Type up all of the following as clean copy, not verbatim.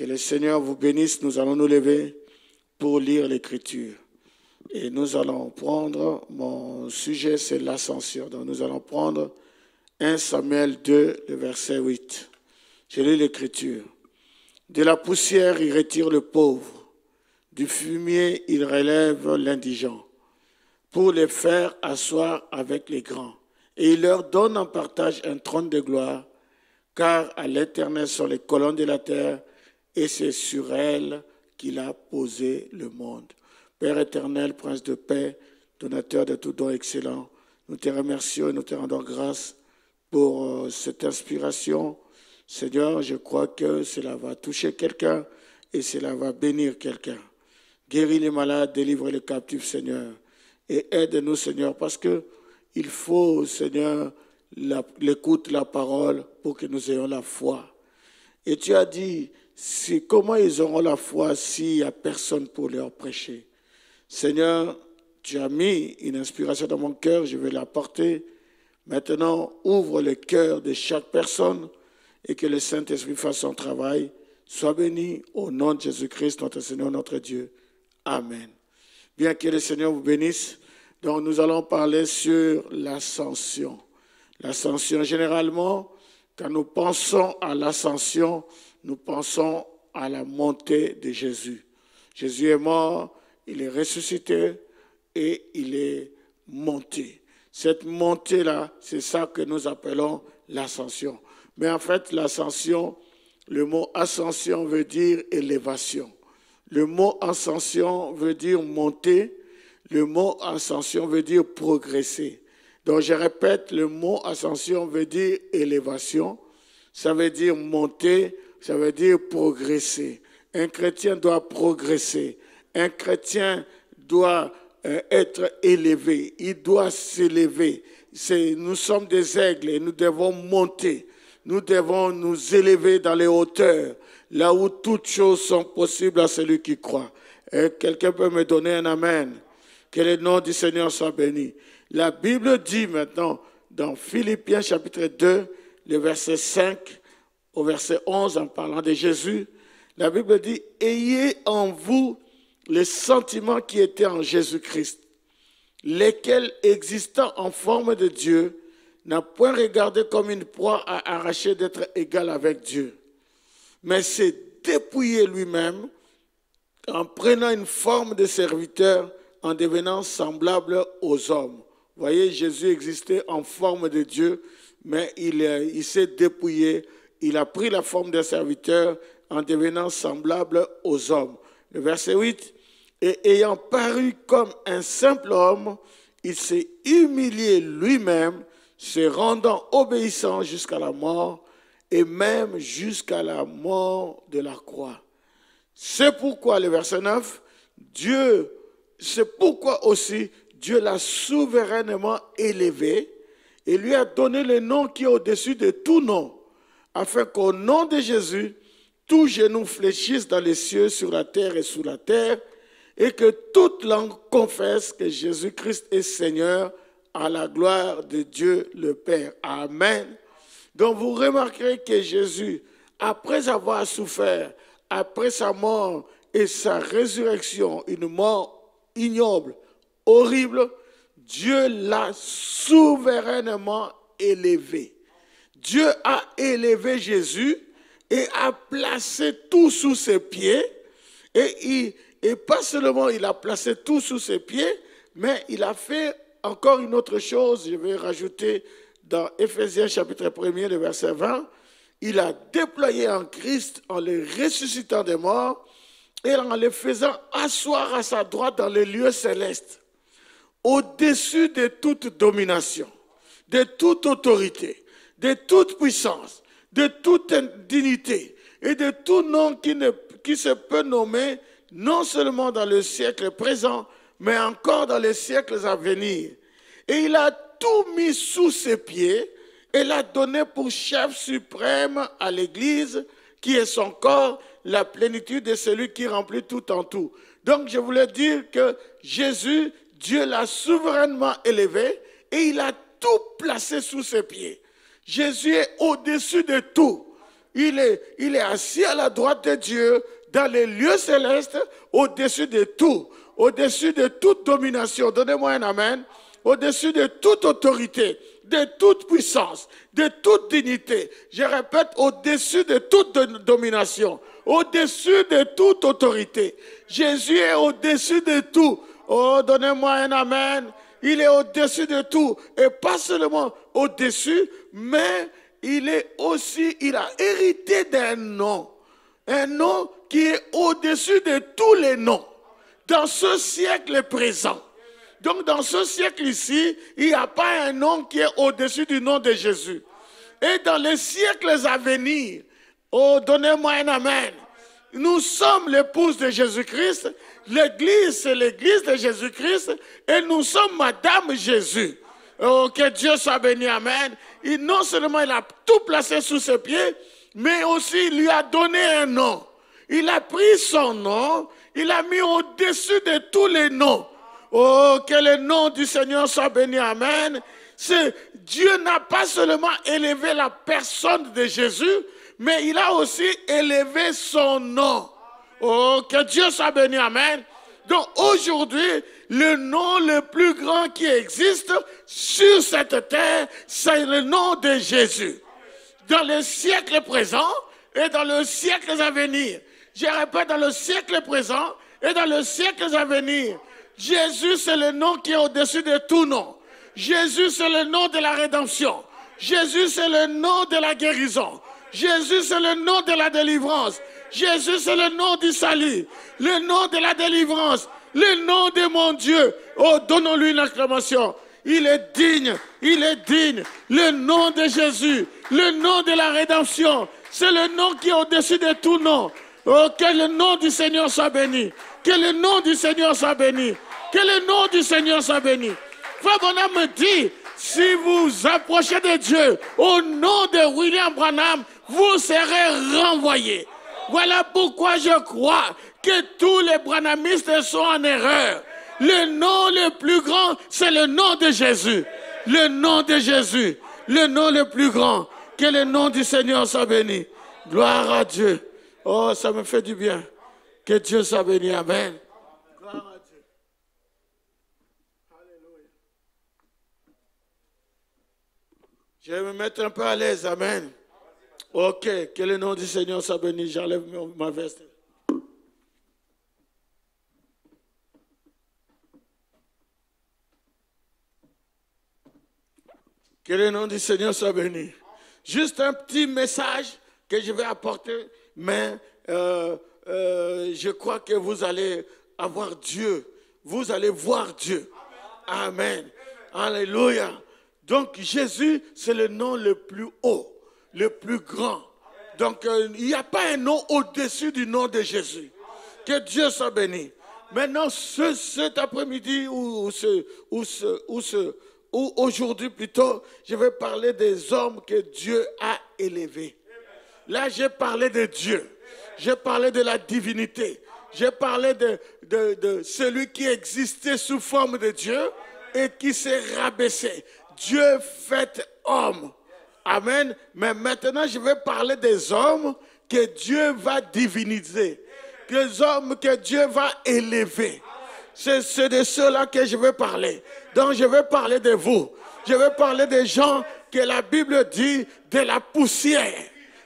Que le Seigneur vous bénisse. Nous allons nous lever pour lire l'Écriture. Et nous allons prendre, mon sujet c'est l'ascension. Donc nous allons prendre 1 Samuel 2, le verset 8. Je lis l'Écriture. De la poussière, il retire le pauvre. Du fumier, il relève l'indigent. Pour les faire asseoir avec les grands. Et il leur donne en partage un trône de gloire, car à l'Éternel sont les colonnes de la terre, et c'est sur elles qu'il a posé le monde. Père éternel, Prince de paix, donateur de tout don excellent, nous te remercions et nous te rendons grâce pour cette inspiration. Seigneur, je crois que cela va toucher quelqu'un et cela va bénir quelqu'un. Guéris les malades, délivre les captifs, Seigneur, et aide-nous, Seigneur, parce que il faut, Seigneur, l'écoute, la parole, pour que nous ayons la foi. Et tu as dit, comment ils auront la foi s'il n'y a personne pour leur prêcher? Seigneur, tu as mis une inspiration dans mon cœur, je vais la porter. Maintenant, ouvre le cœur de chaque personne et que le Saint-Esprit fasse son travail. Sois béni au nom de Jésus-Christ, notre Seigneur, notre Dieu. Amen. Bien que le Seigneur vous bénisse. Donc nous allons parler sur l'ascension. L'ascension, généralement, quand nous pensons à l'ascension, nous pensons à la montée de Jésus. Jésus est mort, il est ressuscité et il est monté. Cette montée-là, c'est ça que nous appelons l'ascension. Mais en fait, l'ascension, le mot ascension veut dire élévation. Le mot ascension veut dire monter. Le mot ascension veut dire progresser. Donc je répète, le mot ascension veut dire élévation, ça veut dire monter, ça veut dire progresser. Un chrétien doit progresser, un chrétien doit être élevé, il doit s'élever. Nous sommes des aigles et nous devons monter, nous devons nous élever dans les hauteurs, là où toutes choses sont possibles à celui qui croit. Quelqu'un peut me donner un amen? Que le nom du Seigneur soit béni. La Bible dit maintenant, dans Philippiens chapitre 2, le verset 5 au verset 11, en parlant de Jésus, la Bible dit, « Ayez en vous les sentiments qui étaient en Jésus-Christ, lesquels, existant en forme de Dieu, n'a point regardé comme une proie à arracher d'être égal avec Dieu, mais s'est dépouillé lui-même en prenant une forme de serviteur, en devenant semblable aux hommes. » Vous voyez, Jésus existait en forme de Dieu, mais il s'est dépouillé, il a pris la forme de serviteur en devenant semblable aux hommes. Le verset 8, « Et ayant paru comme un simple homme, il s'est humilié lui-même, se rendant obéissant jusqu'à la mort, et même jusqu'à la mort de la croix. » C'est pourquoi, le verset 9, c'est pourquoi aussi Dieu l'a souverainement élevé et lui a donné le nom qui est au-dessus de tout nom, afin qu'au nom de Jésus, tout genou fléchisse dans les cieux, sur la terre et sous la terre, et que toute langue confesse que Jésus-Christ est Seigneur, à la gloire de Dieu le Père. Amen. Donc vous remarquerez que Jésus, après avoir souffert, après sa mort et sa résurrection, une mort ignoble, horrible, Dieu l'a souverainement élevé. Dieu a élevé Jésus et a placé tout sous ses pieds. Et pas seulement il a placé tout sous ses pieds, mais il a fait encore une autre chose. Je vais rajouter dans Éphésiens chapitre 1er, le verset 20. Il a déployé en Christ en le ressuscitant des morts et en le faisant asseoir à sa droite dans les lieux célestes, au-dessus de toute domination, de toute autorité, de toute puissance, de toute dignité et de tout nom qui se peut nommer non seulement dans le siècle présent, mais encore dans les siècles à venir. Et il a tout mis sous ses pieds et l'a donné pour chef suprême à l'Église, qui est son corps, la plénitude de celui qui remplit tout en tout. Donc je voulais dire que Jésus, Dieu l'a souverainement élevé et il a tout placé sous ses pieds. Jésus est au-dessus de tout. il est assis à la droite de Dieu, dans les lieux célestes, au-dessus de tout, au-dessus de toute domination. Donnez-moi un amen. Au-dessus de toute autorité, de toute puissance, de toute dignité. Je répète, au-dessus de toute domination, au-dessus de toute autorité. Jésus est au-dessus de tout. Oh, donnez-moi un amen. Il est au-dessus de tout. Et pas seulement au-dessus, mais il a hérité d'un nom. Un nom qui est au-dessus de tous les noms. Dans ce siècle présent. Donc dans ce siècle ici, il n'y a pas un nom qui est au-dessus du nom de Jésus. Et dans les siècles à venir, oh, donnez-moi un amen. Nous sommes l'épouse de Jésus-Christ. L'église, c'est l'église de Jésus-Christ. Et nous sommes Madame Jésus. Oh, que Dieu soit béni, amen. Et non seulement il a tout placé sous ses pieds, mais aussi il lui a donné un nom. Il a pris son nom, il l'a mis au-dessus de tous les noms. Oh, que le nom du Seigneur soit béni, amen. Dieu n'a pas seulement élevé la personne de Jésus, mais il a aussi élevé son nom. Oh, que Dieu soit béni, amen. Donc aujourd'hui, le nom le plus grand qui existe sur cette terre, c'est le nom de Jésus. Dans le siècle présent et dans le siècle à venir. Je répète, dans le siècle présent et dans le siècle à venir. Jésus, c'est le nom qui est au-dessus de tout nom. Jésus, c'est le nom de la rédemption. Jésus, c'est le nom de la guérison. Jésus, c'est le nom de la délivrance. Jésus, c'est le nom du salut. Le nom de la délivrance. Le nom de mon Dieu. Oh, donnons-lui une acclamation. Il est digne. Il est digne. Le nom de Jésus. Le nom de la rédemption. C'est le nom qui est au-dessus de tout nom. Oh, que le nom du Seigneur soit béni. Que le nom du Seigneur soit béni. Que le nom du Seigneur soit béni. Frère Branham me dit, si vous approchez de Dieu au nom de William Branham, vous serez renvoyés. Voilà pourquoi je crois que tous les branhamistes sont en erreur. Le nom le plus grand, c'est le nom de Jésus. Le nom de Jésus. Le nom le plus grand. Que le nom du Seigneur soit béni. Gloire à Dieu. Oh, ça me fait du bien. Que Dieu soit béni. Amen. Gloire à Dieu. Alléluia. Je vais me mettre un peu à l'aise. Amen. Ok. Que le nom du Seigneur soit béni. J'enlève ma veste. Que le nom du Seigneur soit béni. Juste un petit message que je vais apporter, mais je crois que vous allez avoir Dieu. Vous allez voir Dieu. Amen. Alléluia. Donc Jésus, c'est le nom le plus haut, le plus grand. Donc il n'y a pas un nom au-dessus du nom de Jésus. Que Dieu soit béni. Maintenant, cet après-midi ou aujourd'hui plutôt, je vais parler des hommes que Dieu a élevés. Là, j'ai parlé de Dieu. J'ai parlé de la divinité. J'ai parlé de celui qui existait sous forme de Dieu et qui s'est rabaissé. Dieu fait homme. Amen. Mais maintenant, je vais parler des hommes que Dieu va diviniser. Des hommes que Dieu va élever. C'est de ceux-là que je vais parler. Donc, je vais parler de vous. Je vais parler des gens que la Bible dit de la poussière,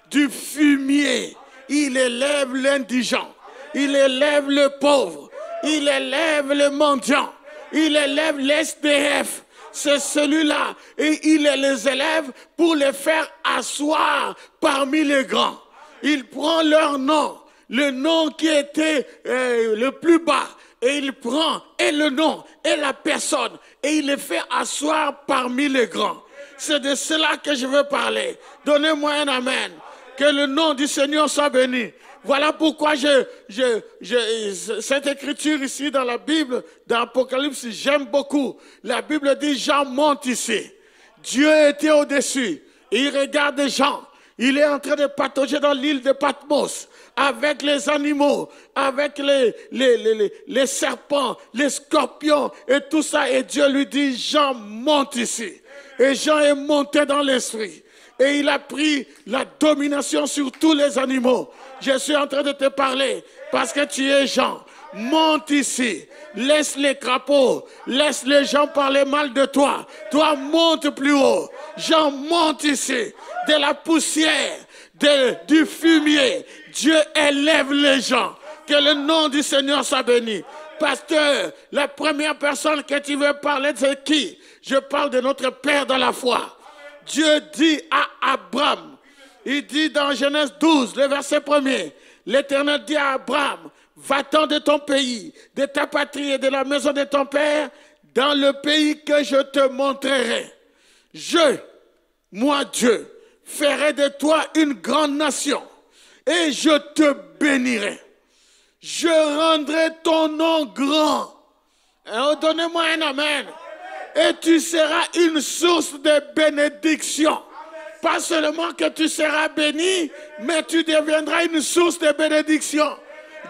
du fumier. Il élève l'indigent. Il élève le pauvre. Il élève le mendiant. Il élève l'SDF. C'est celui-là. Et il les élève pour les faire asseoir parmi les grands. Il prend leur nom. Le nom qui était le plus bas. Et il prend et le nom et la personne et il les fait asseoir parmi les grands. C'est de cela que je veux parler. Donnez-moi un amen. Que le nom du Seigneur soit béni. Voilà pourquoi cette écriture ici dans la Bible, dans l'Apocalypse, j'aime beaucoup. La Bible dit Jean monte ici. Dieu était au-dessus. Il regarde Jean. Il est en train de patauger dans l'île de Patmos. Avec les animaux, avec les serpents, les scorpions et tout ça. Et Dieu lui dit, Jean, monte ici. Et Jean est monté dans l'esprit. et il a pris la domination sur tous les animaux. Je suis en train de te parler parce que tu es Jean. Monte ici, laisse les crapauds, laisse les gens parler mal de toi. Toi, monte plus haut. Jean, monte ici. De la poussière, du fumier, Dieu élève les gens. Que le nom du Seigneur soit béni. Pasteur, la première personne que tu veux parler, c'est qui? Je parle de notre Père dans la foi. Dieu dit à Abraham, il dit dans Genèse 12, le verset 1er, l'Éternel dit à Abraham, va-t'en de ton pays, de ta patrie et de la maison de ton père, dans le pays que je te montrerai. Moi Dieu, ferai de toi une grande nation et je te bénirai. Je rendrai ton nom grand. Oh, donnez-moi un amen. Et tu seras une source de bénédiction. Pas seulement que tu seras béni, mais tu deviendras une source de bénédiction.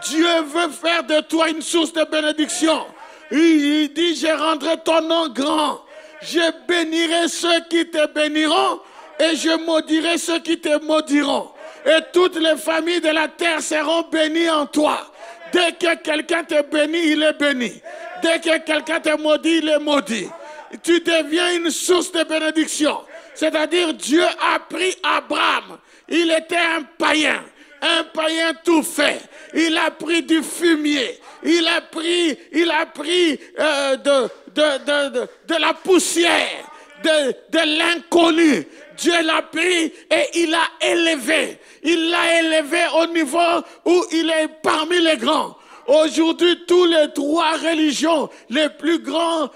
Dieu veut faire de toi une source de bénédiction. Il dit, je rendrai ton nom grand. Je bénirai ceux qui te béniront et je maudirai ceux qui te maudiront. Et toutes les familles de la terre seront bénies en toi. Dès que quelqu'un te bénit, il est béni. Dès que quelqu'un te maudit, il est maudit. Tu deviens une source de bénédiction. C'est-à-dire, Dieu a pris Abraham. Il était un païen tout fait. Il a pris du fumier. Il a pris de la poussière, de l'inconnu. Dieu l'a pris et il l'a élevé. Il l'a élevé au niveau où il est parmi les grands. Aujourd'hui, tous les trois religions, les plus grandes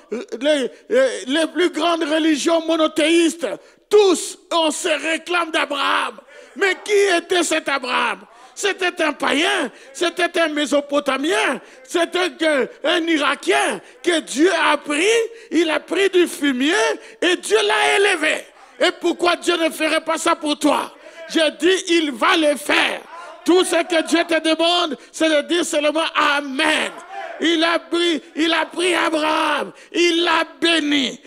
religions monothéistes, tous, on se réclame d'Abraham. Mais qui était cet Abraham? C'était un païen, c'était un Mésopotamien, c'était un Irakien que Dieu a pris, il a pris du fumier et Dieu l'a élevé. Et pourquoi Dieu ne ferait pas ça pour toi? Je dis, il va le faire. Tout ce que Dieu te demande, c'est de dire seulement Amen. Il a pris Abraham, il l'a béni,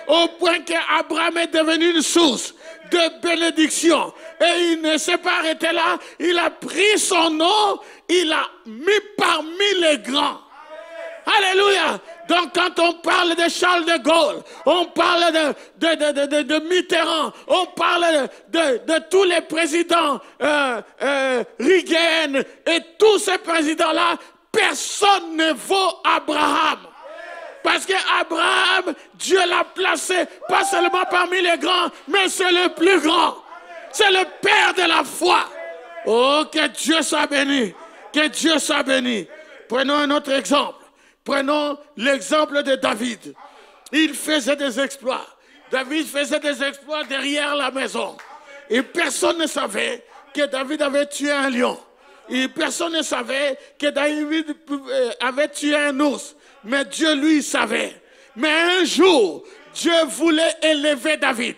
au point qu'Abraham est devenu une source de bénédiction. Et il ne s'est pas arrêté là, il a pris son nom, il l'a mis parmi les grands. Alléluia. Donc quand on parle de Charles de Gaulle, on parle de Mitterrand, on parle de tous les présidents, Reagan et tous ces présidents-là, personne ne vaut Abraham. Parce qu'Abraham, Dieu l'a placé pas seulement parmi les grands, mais c'est le plus grand. C'est le Père de la foi. Oh, que Dieu soit béni. Que Dieu soit béni. Prenons un autre exemple. Prenons l'exemple de David. Il faisait des exploits. David faisait des exploits derrière la maison. Et personne ne savait que David avait tué un lion. Et personne ne savait que David avait tué un ours. Mais Dieu, lui, savait. Mais un jour, Dieu voulait élever David.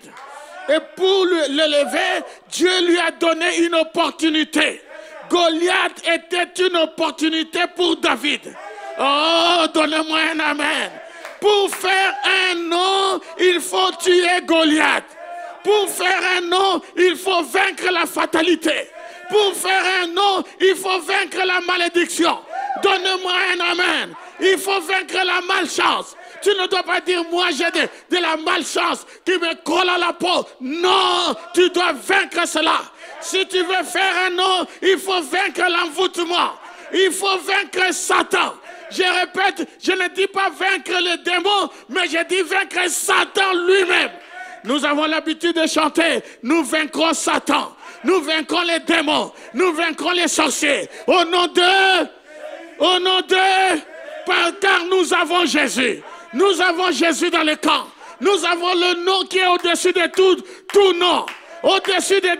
Et pour l'élever, Dieu lui a donné une opportunité. Goliath était une opportunité pour David. Oh, donnez-moi un amen. Pour faire un nom, il faut tuer Goliath. Pour faire un nom, il faut vaincre la fatalité. Pour faire un nom, il faut vaincre la malédiction. Donnez-moi un amen. Il faut vaincre la malchance. Tu ne dois pas dire, moi j'ai de la malchance qui me colle à la peau. Non, tu dois vaincre cela. Si tu veux faire un nom, il faut vaincre l'envoûtement. Il faut vaincre Satan. Je répète, je ne dis pas vaincre les démons, mais je dis vaincre Satan lui-même. Nous avons l'habitude de chanter, nous vaincrons Satan, nous vaincrons les démons, nous vaincrons les sorciers. Au nom de, car nous avons Jésus. Nous avons Jésus dans le camp. Nous avons le nom qui est au-dessus de tout nom. Au-dessus des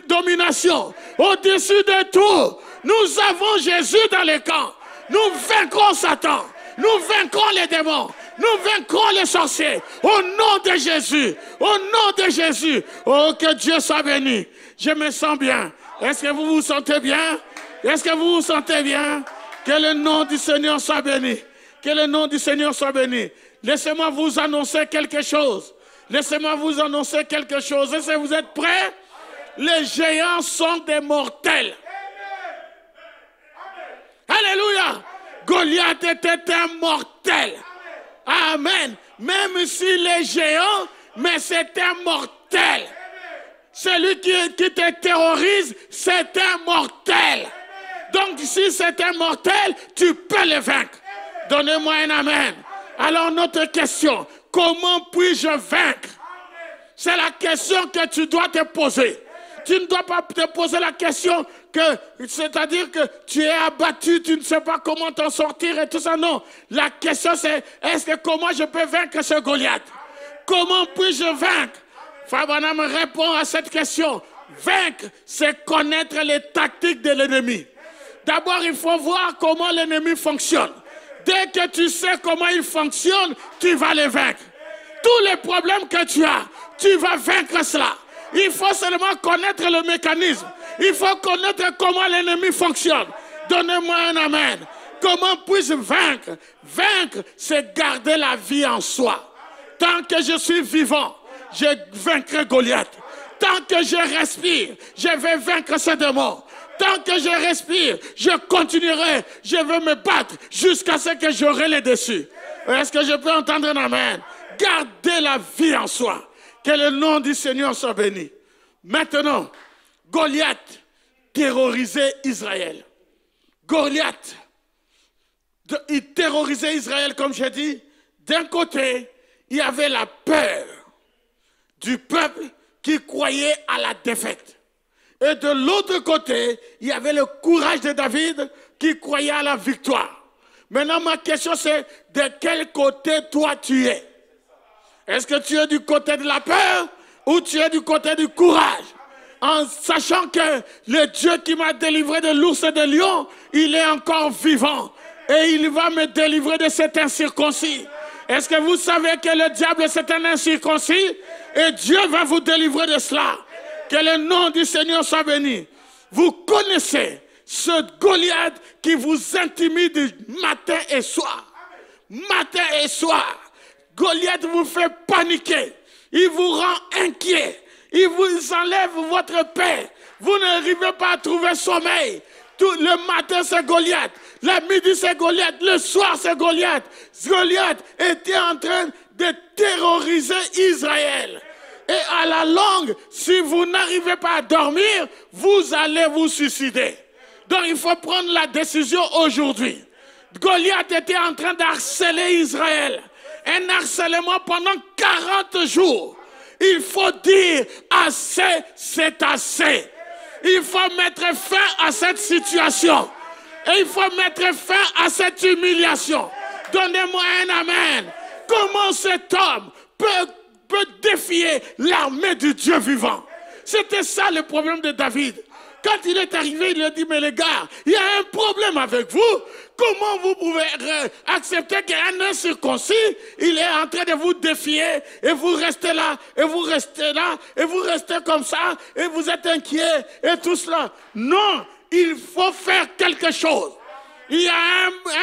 dominations. Au-dessus de tout. Nous avons Jésus dans le camp. Nous vaincrons Satan. Nous vaincrons les démons. Nous vaincrons les sorciers. Au nom de Jésus. Au nom de Jésus. Oh, que Dieu soit béni. Je me sens bien. Est-ce que vous vous sentez bien? Est-ce que vous vous sentez bien? Que le nom du Seigneur soit béni. Que le nom du Seigneur soit béni. Laissez-moi vous annoncer quelque chose. Laissez-moi vous annoncer quelque chose. Est-ce que vous êtes prêts? Les géants sont des mortels. Alléluia. Goliath était un mortel. Amen. Même s'il est géant, mais c'est un mortel. Celui qui te terrorise, c'est un mortel. Donc si c'est un mortel, tu peux le vaincre. Donnez-moi un amen. Alors notre question, comment puis-je vaincre? C'est la question que tu dois te poser. Tu ne dois pas te poser la question c'est-à-dire que tu es abattu, tu ne sais pas comment t'en sortir et tout ça. Non, la question c'est, comment je peux vaincre ce Goliath? Comment puis-je vaincre? Fabanam répond à cette question. Vaincre, c'est connaître les tactiques de l'ennemi. D'abord, il faut voir comment l'ennemi fonctionne. Dès que tu sais comment il fonctionne, tu vas le vaincre. Tous les problèmes que tu as, tu vas vaincre cela. Il faut seulement connaître le mécanisme. Il faut connaître comment l'ennemi fonctionne. Donnez-moi un amen. Comment puis-je vaincre? Vaincre, c'est garder la vie en soi. Tant que je suis vivant, je vaincrai Goliath. Tant que je respire, je vais vaincre ce démon. Tant que je respire, je continuerai. Je vais me battre jusqu'à ce que j'aurai les dessus. Est-ce que je peux entendre un amen? Gardez la vie en soi. Que le nom du Seigneur soit béni. Maintenant, Goliath terrorisait Israël. Goliath, il terrorisait Israël, comme j'ai dit. D'un côté, il y avait la peur du peuple qui croyait à la défaite. Et de l'autre côté, il y avait le courage de David qui croyait à la victoire. Maintenant, ma question c'est, de quel côté toi tu es? Est-ce que tu es du côté de la peur ou tu es du côté du courage? En sachant que le Dieu qui m'a délivré de l'ours et de lion, il est encore vivant. Et il va me délivrer de cet incirconcis. Est-ce que vous savez que le diable c'est un incirconcis? Et Dieu va vous délivrer de cela. Que le nom du Seigneur soit béni. Vous connaissez ce Goliath qui vous intimide matin et soir. Matin et soir. Goliath vous fait paniquer. Il vous rend inquiet. Il vous enlève votre paix. Vous n'arrivez pas à trouver sommeil. Tout le matin c'est Goliath. Le midi c'est Goliath. Le soir c'est Goliath. Goliath était en train de terroriser Israël. Et à la longue, si vous n'arrivez pas à dormir, vous allez vous suicider. Donc il faut prendre la décision aujourd'hui. Goliath était en train d'harceler Israël. Un harcèlement pendant 40 jours. Il faut dire assez, c'est assez. Il faut mettre fin à cette situation. Et il faut mettre fin à cette humiliation. Donnez-moi un amen. Comment cet homme peut défier l'armée du Dieu vivant? C'était ça le problème de David. Quand il est arrivé, il a dit, mais les gars, il y a un problème avec vous. Comment vous pouvez accepter qu'un incirconcis, il est en train de vous défier et vous restez là, et vous restez là, et vous restez comme ça, et vous êtes inquiets, et tout cela. Non, il faut faire quelque chose. Il y a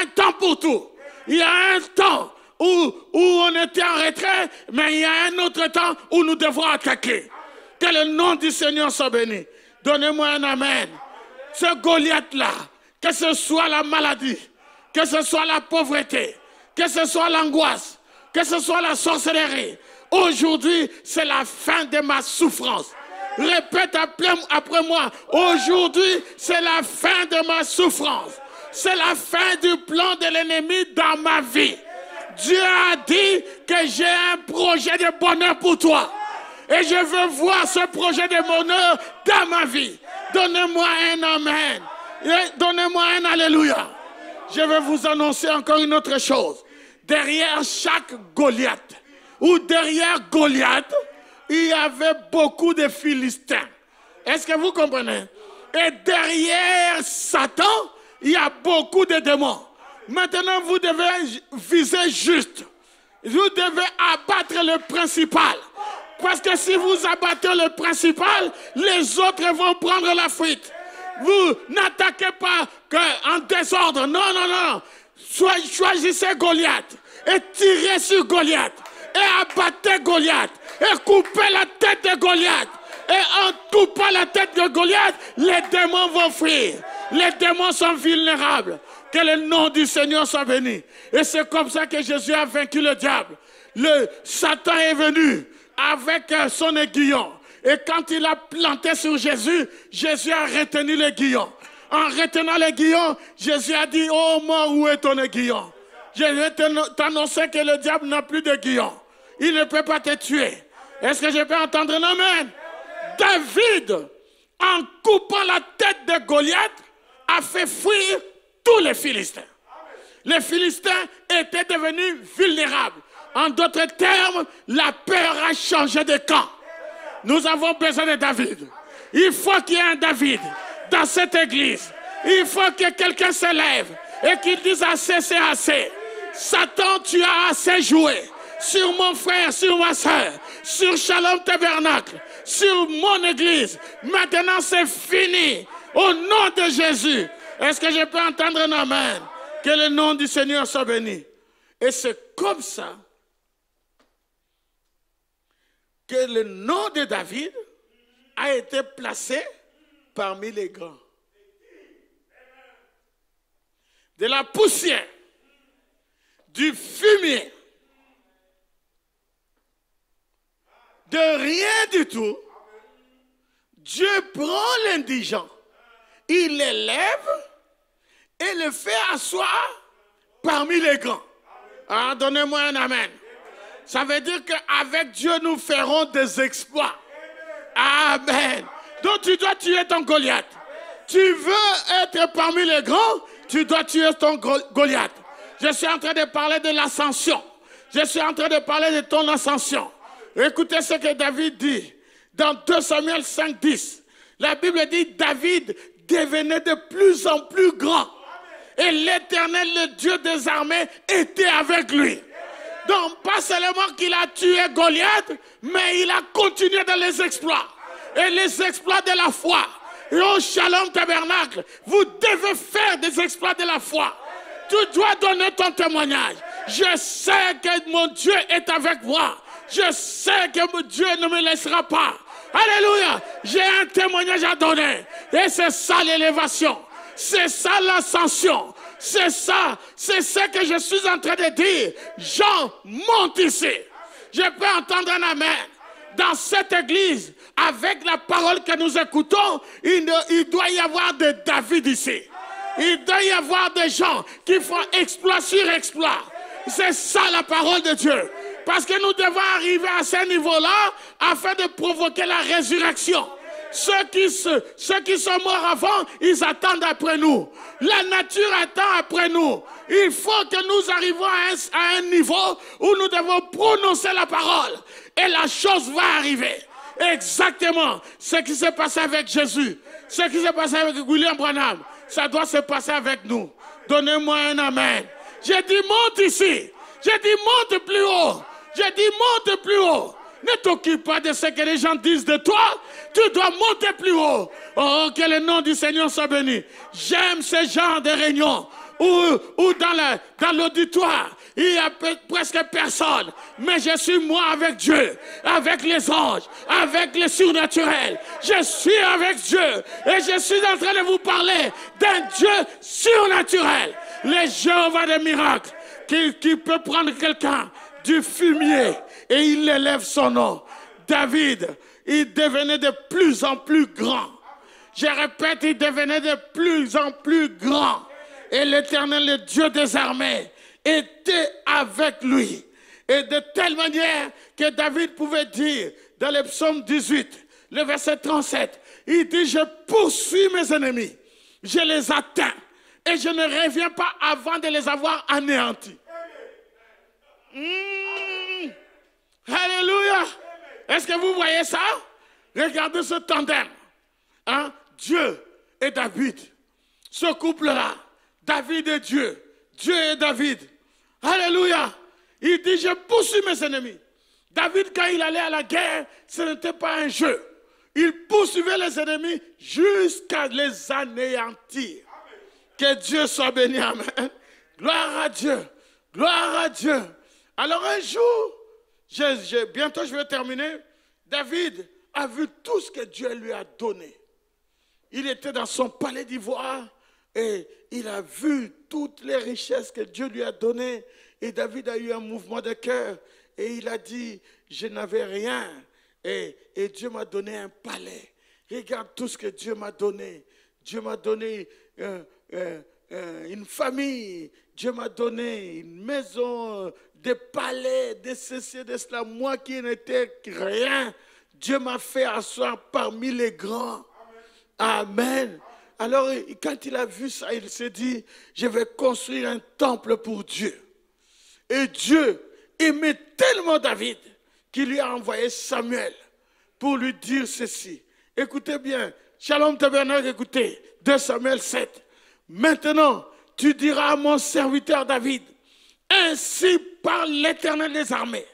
un temps pour tout. Il y a un temps où on était en retrait, mais il y a un autre temps où nous devons attaquer. Que le nom du Seigneur soit béni. Donnez-moi un amen. Ce Goliath-là, que ce soit la maladie, que ce soit la pauvreté, que ce soit l'angoisse, que ce soit la sorcellerie, aujourd'hui, c'est la fin de ma souffrance. Répète après moi, aujourd'hui, c'est la fin de ma souffrance. C'est la fin du plan de l'ennemi dans ma vie. Dieu a dit que j'ai un projet de bonheur pour toi. Et je veux voir ce projet de bonheur dans ma vie. Donnez-moi un amen. Donnez-moi un alléluia. Je vais vous annoncer encore une autre chose. Derrière chaque Goliath, ou derrière Goliath, il y avait beaucoup de Philistins. Est-ce que vous comprenez? Et derrière Satan, il y a beaucoup de démons. Maintenant, vous devez viser juste. Vous devez abattre le principal. Parce que si vous abattez le principal, les autres vont prendre la fuite. Vous n'attaquez pas en désordre. Non, non, non. Choisissez Goliath et tirez sur Goliath. Et abattez Goliath. et couper la tête de Goliath. Et en coupant la tête de Goliath, les démons vont fuir. Les démons sont vulnérables. Que le nom du Seigneur soit béni. Et c'est comme ça que Jésus a vaincu le diable. Le Satan est venu avec son aiguillon. Et quand il a planté sur Jésus, Jésus a retenu l'aiguillon. En retenant l'aiguillon, Jésus a dit, oh mort, où est ton aiguillon? Je vais t'annoncer que le diable n'a plus d'aiguillon. Il ne peut pas te tuer. Est-ce que je peux entendre un amen? David, en coupant la tête de Goliath, a fait fuir tous les Philistins. Les Philistins étaient devenus vulnérables. En d'autres termes, la peur a changé de camp. Nous avons besoin de David. Il faut qu'il y ait un David dans cette église. Il faut que quelqu'un se lève et qu'il dise assez, c'est assez. Satan, tu as assez joué sur mon frère, sur ma soeur, sur Shalom Tabernacle, sur mon église. Maintenant, c'est fini. Au nom de Jésus. Est-ce que je peux entendre un amen? Que le nom du Seigneur soit béni. Et c'est comme ça que le nom de David a été placé parmi les grands. De la poussière, du fumier, de rien du tout, Dieu prend l'indigent, il l'élève et le fait asseoir parmi les grands. Ah, donnez-moi un amen. Ça veut dire qu'avec Dieu, nous ferons des exploits. Amen. Donc tu dois tuer ton Goliath. Tu veux être parmi les grands, tu dois tuer ton Goliath. Je suis en train de parler de l'ascension. Je suis en train de parler de ton ascension. Écoutez ce que David dit. Dans 2 Samuel 5, 10. La Bible dit, David devenait de plus en plus grand. Et l'Éternel, le Dieu des armées, était avec lui. Donc, pas seulement qu'il a tué Goliath, mais il a continué dans les exploits. Et les exploits de la foi. Et au Shalom Tabernacle, vous devez faire des exploits de la foi. Tu dois donner ton témoignage. Je sais que mon Dieu est avec moi. Je sais que mon Dieu ne me laissera pas. Alléluia. J'ai un témoignage à donner. Et c'est ça l'élévation. C'est ça l'ascension. C'est ça. C'est ce que je suis en train de dire. Jean monte ici. Je peux entendre un amen. Dans cette église, avec la parole que nous écoutons, il doit y avoir des David ici. Il doit y avoir des gens qui font exploit sur exploit. C'est ça la parole de Dieu. Parce que nous devons arriver à ce niveau-là afin de provoquer la résurrection. Ceux qui sont morts avant, ils attendent après nous. La nature attend après nous. Il faut que nous arrivions à un niveau où nous devons prononcer la parole. Et la chose va arriver. Exactement ce qui s'est passé avec Jésus. Ce qui s'est passé avec William Branham. Ça doit se passer avec nous. Donnez-moi un amen. J'ai dit monte ici. J'ai dit monte plus haut. J'ai dit monte plus haut. Ne t'occupe pas de ce que les gens disent de toi. Tu dois monter plus haut. Oh, que le nom du Seigneur soit béni. J'aime ce genre de réunion où dans l'auditoire, il n'y a presque personne. Mais je suis moi avec Dieu, avec les anges, avec le surnaturel. Je suis avec Dieu. Et je suis en train de vous parler d'un Dieu surnaturel. Le Jéhovah des miracles, qui peut prendre quelqu'un du fumier et il élève son nom. David, il devenait de plus en plus grand. Je répète, il devenait de plus en plus grand. Et l'Éternel, le Dieu des armées, était avec lui. Et de telle manière que David pouvait dire, dans le psaume 18, le verset 37, il dit, je poursuis mes ennemis, je les atteins, et je ne reviens pas avant de les avoir anéantis. Alléluia. Est-ce que vous voyez ça? Regardez ce tandem. Hein? Dieu et David. Ce couple-là. David et Dieu. Dieu et David. Alléluia. Il dit, je poursuis mes ennemis. David, quand il allait à la guerre, ce n'était pas un jeu. Il poursuivait les ennemis jusqu'à les anéantir. Que Dieu soit béni. Amen. Gloire à Dieu. Gloire à Dieu. Alors un jour, bientôt je vais terminer. David a vu tout ce que Dieu lui a donné. Il était dans son palais d'ivoire et il a vu toutes les richesses que Dieu lui a données. Et David a eu un mouvement de cœur et il a dit, je n'avais rien et Dieu m'a donné un palais. Regarde tout ce que Dieu m'a donné. Dieu m'a donné une famille. Dieu m'a donné une maison, des palais, des ceci, de cela. Moi qui n'étais rien, Dieu m'a fait asseoir parmi les grands. Amen. Alors, quand il a vu ça, il s'est dit, je vais construire un temple pour Dieu. Et Dieu aimait tellement David qu'il lui a envoyé Samuel pour lui dire ceci. Écoutez bien, Shalom Tabernacle, écoutez, 2 Samuel 7. Maintenant, tu diras à mon serviteur David, ainsi parle l'Éternel des armées.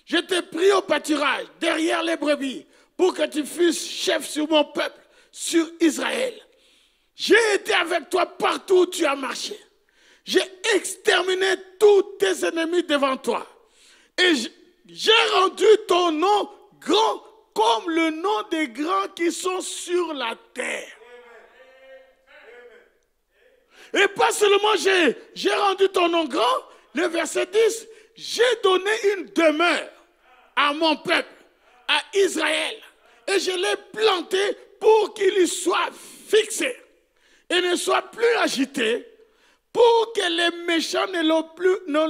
Je t'ai pris au pâturage, derrière les brebis, pour que tu fusses chef sur mon peuple, sur Israël. J'ai été avec toi partout où tu as marché. J'ai exterminé tous tes ennemis devant toi. Et j'ai rendu ton nom grand comme le nom des grands qui sont sur la terre. Et pas seulement j'ai rendu ton nom grand, le verset 10, j'ai donné une demeure à mon peuple, à Israël, et je l'ai planté pour qu'il y soit fixé et ne soit plus agité, pour que les méchants ne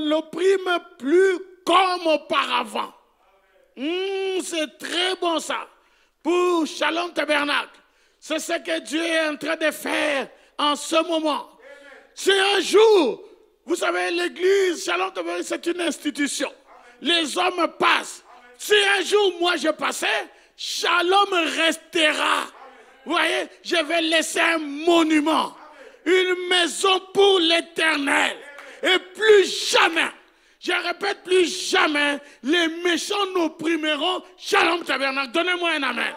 l'oppriment plus comme auparavant. C'est très bon ça. Pour Shalom Tabernacle, c'est ce que Dieu est en train de faire en ce moment. C'est un jour, vous savez, l'église Shalom Tabernacle, c'est une institution. Les hommes passent. Si un jour, moi, je passais, Shalom restera. Vous voyez, je vais laisser un monument, une maison pour l'Éternel. Et plus jamais, je répète, plus jamais, les méchants n'opprimeront Shalom Tabernacle. Donnez-moi un amen.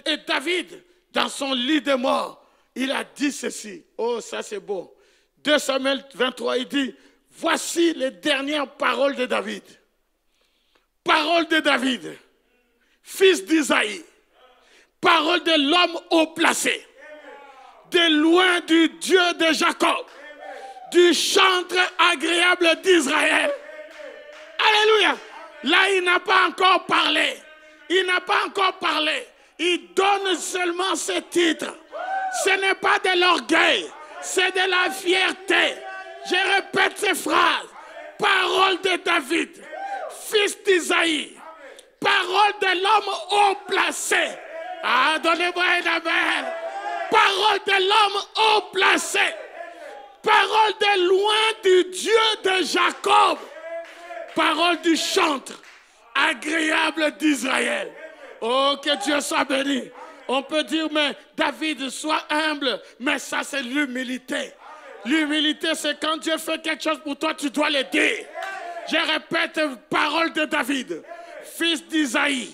Et David, dans son lit de mort, il a dit ceci. Oh, ça c'est beau. 2 Samuel 23, il dit, voici les dernières paroles de David. Paroles de David, fils d'Isaïe. Parole de l'homme haut placé. De loin du Dieu de Jacob. Du chantre agréable d'Israël. Alléluia. Là, il n'a pas encore parlé. Il n'a pas encore parlé. Il donne seulement ce titre. Ce n'est pas de l'orgueil. C'est de la fierté. Je répète ces phrases. Parole de David, fils d'Isaïe. Parole de l'homme haut placé. Ah, donnez-moi un amen. Parole de l'homme haut placé. Parole de loin du Dieu de Jacob. Parole du chantre agréable d'Israël. Oh, que Dieu soit béni. On peut dire, mais David, sois humble. Mais ça, c'est l'humilité. L'humilité, c'est quand Dieu fait quelque chose pour toi, tu dois le dire. Je répète, parole de David, fils d'Isaïe.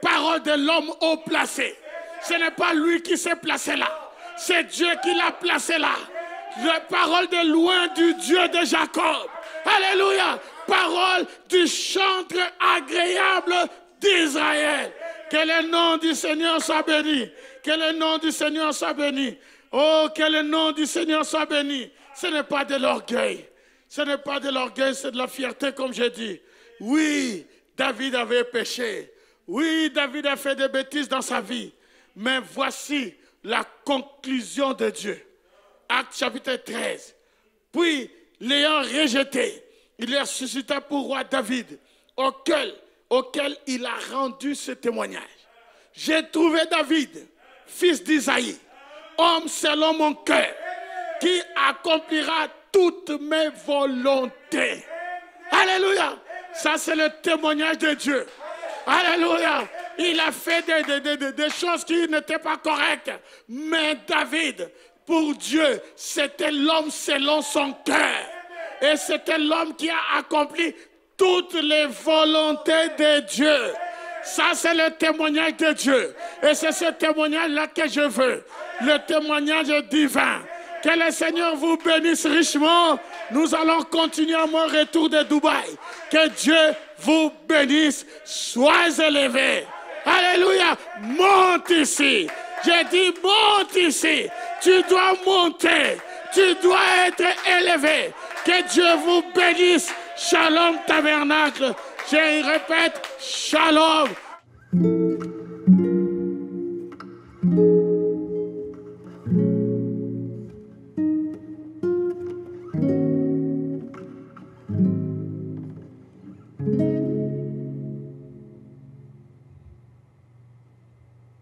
Parole de l'homme haut placé. Ce n'est pas lui qui s'est placé là. C'est Dieu qui l'a placé là. La parole de loin du Dieu de Jacob. Alléluia. Parole du chantre agréable d'Israël. Que le nom du Seigneur soit béni. Que le nom du Seigneur soit béni. Oh, que le nom du Seigneur soit béni. Ce n'est pas de l'orgueil. Ce n'est pas de l'orgueil, c'est de la fierté, comme j'ai dit. Oui, David avait péché. Oui, David a fait des bêtises dans sa vie. Mais voici la conclusion de Dieu. Acte chapitre 13. Puis, l'ayant rejeté, il ressuscita pour roi David, auquel il a rendu ce témoignage. J'ai trouvé David, fils d'Isaïe, homme selon mon cœur, qui accomplira toutes mes volontés. Alléluia. Ça, c'est le témoignage de Dieu. Alléluia. Il a fait des choses qui n'étaient pas correctes. Mais David, pour Dieu, c'était l'homme selon son cœur. Et c'était l'homme qui a accompli toutes les volontés de Dieu. Ça, c'est le témoignage de Dieu. Et c'est ce témoignage-là que je veux. Le témoignage divin. Que le Seigneur vous bénisse richement. Nous allons continuer à mon retour de Dubaï. Que Dieu vous bénisse. Sois élevé. Alléluia. Monte ici. J'ai dit monte ici. Tu dois monter. Tu dois être élevé. Que Dieu vous bénisse. Shalom tabernacle. Je répète, shalom.